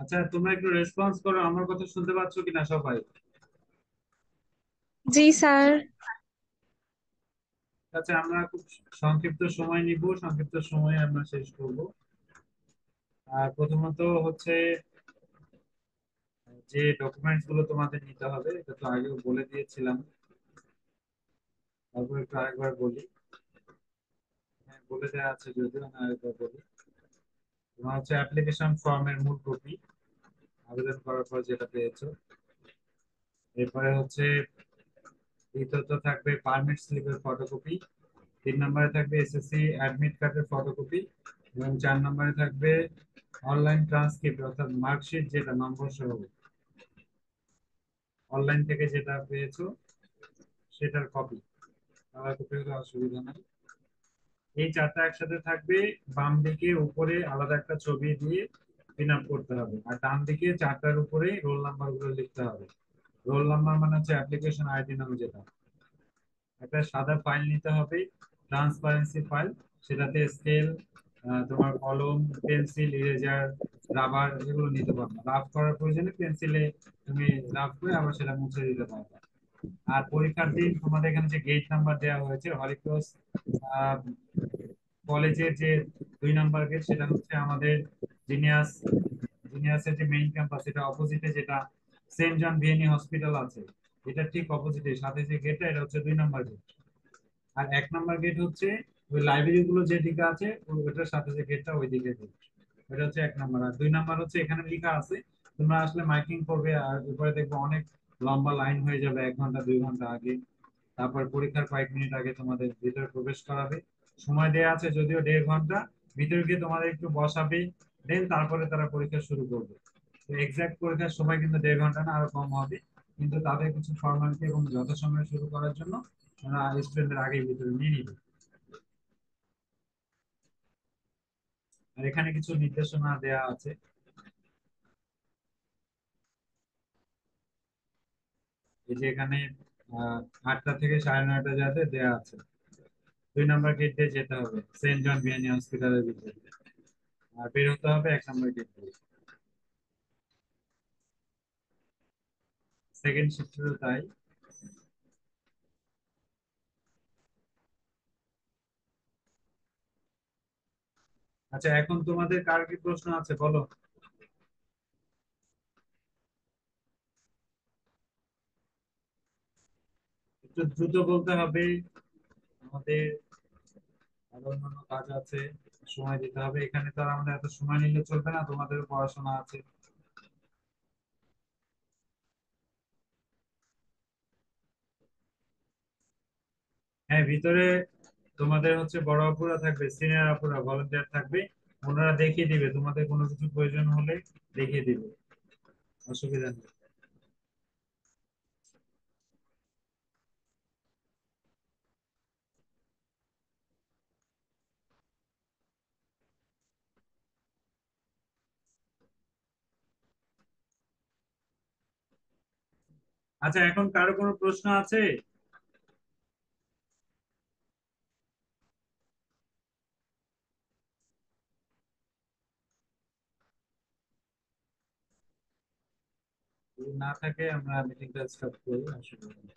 আচ্ছা, তোমরা একটু রেসপন্স করো, আমার কথা শুনতে পাচ্ছ কিনা সবাই? জি স্যার। আচ্ছা, আমরা খুব সংক্ষিপ্ত সময় নিব, সংক্ষিপ্ত সময়ে আমরা শেষ করব। আর প্রথমত হচ্ছে যে ডকুমেন্টস গুলো তোমাদের নিতে হবে, এটা তো আগেও বলে দিয়েছিলাম, তারপর একটু আরেকবার বলি। হ্যাঁ, বলে দেওয়া আছে যদিও, আমি আরেকবার বলি। তোমার হচ্ছে অ্যাপ্লিকেশন ফর্মের মূল কপি, আবেদন করার পর যেটা পেয়েছো। এরপরে হচ্ছে দ্বিতীয়ত থাকবে পারমিট স্লিপের ফটোকপি। 3 নম্বরে থাকবে এসএসসি অ্যাডমিট কার্ডের ফটোকপি। এবং 4 নম্বরে থাকবে অনলাইন ট্রান্সক্রিপ্ট অর্থাৎ মার্কশিট, যেটা নম্বর সহ অনলাইন থেকে যেটা পেয়েছো সেটার কপি। কালার কপি হলে অসুবিধা নাই। এই চারটা একসাথে থাকবে। বাম দিকে উপরে আলাদা একটা ছবি দিয়ে পিন আপ করতে হবে, আর ডান দিকে চারটার উপরে রোল নাম্বার গুলো লিখতে হবে। রোল নাম্বার মানে হচ্ছে অ্যাপ্লিকেশন আইডি নাম যেটা। একটা সাদা ফাইল নিতে হবে, ট্রান্সপারেন্সি ফাইল। সেটাতে স্কেল, তোমার কলম, পেন্সিল, ইরেজার, রাবার এগুলো নিতে পারবে। রাফ করার প্রয়োজনে পেন্সিলে তুমি রাফ করে আবার সেটা মুছে দিতে পারবে। আর পরীক্ষার দিন তোমাদের এখানে যে গেট নাম্বার দেওয়া হয়েছে হলিক্রস কলেজের যে 2 নম্বর গেট, সেটা হচ্ছে আমাদের জিনিয়াস জিনিয়াসের যে মেইন ক্যাম্পাস, এটা অপোজিটে যেটা সেন্ট জন ভিএনই হসপিটাল আছে, এটা ঠিক অপোজিটে সাথে যে গেটটা, এটা হচ্ছে 2 নম্বর গেট। আর 1 নম্বর গেট হচ্ছে ওই লাইব্রেরি গুলো যেদিকে আছে ওটার সাথে যে গেটটা ওই দিকে গেট। এটা হচ্ছে 1 নম্বর। আর 2 নম্বর হচ্ছে এখানে লেখা আছে, তোমরা আসলে মাইকিং করবে আর উপরে দেখবে অনেক লম্বা লাইন হয়ে যাবে 1 ঘন্টা 2 ঘন্টা আগে। তারপর পরীক্ষার কয়েক মিনিট আগে তোমাদের ভিতরে প্রবেশ করাবে। সময় দেওয়া আছে যদিও 1.5 ঘন্টা, ভিতরে গিয়ে তোমাদের একটু বসাবে। দেন তারপরে তারা পরীক্ষা শুরু করবে। তো এক্সাক্ট পরীক্ষার সময় কিন্তু 1.5 ঘন্টা না, আরো কম হবে। কিন্তু তাদের কিছু ফর্মালিটি এবং যথাসময়ে শুরু করার জন্য ওরা স্টুডেন্টের আগে ভিতরে নিয়ে নিবে। আর এখানে কিছু নির্দেশনা দেয়া আছে। এই যে এখানে 8টা থেকে 9:30 যাতে দেয়া আছে। 2 নম্বর গেট দিয়ে যেতে হবে সেন্ট জন ভিanney হসপিটালের ভিতরে, আর বের হতে হবে 1 নম্বর গেট দিয়ে। সেকেন্ড শিফটেরও তাই। আচ্ছা, এখন তোমাদের কার কি প্রশ্ন আছে বলো। একটু দ্রুত বলতে হবে, আমাদের আরো অন্যান্য কাজ আছে, সময় দিতে হবে। এখানে তো আর আমাদের এত সময় নিলে চলবে না, তোমাদেরও পড়াশোনা আছে। হ্যাঁ, ভিতরে তোমাদের হচ্ছে বড় আপুরা থাকবে, সিনিয়র আপুরা ভলান্টিয়ার থাকবে। ওনারা দেখিয়ে দিবে, তোমাদের কোনো কিছু প্রয়োজন হলে দেখিয়ে দিবে, অসুবিধা নেই। আচ্ছা, এখন কারো কোনো প্রশ্ন আছে? যদি না থাকে আমরা মিটিংটা স্টপ করি, অসুবিধা নেই।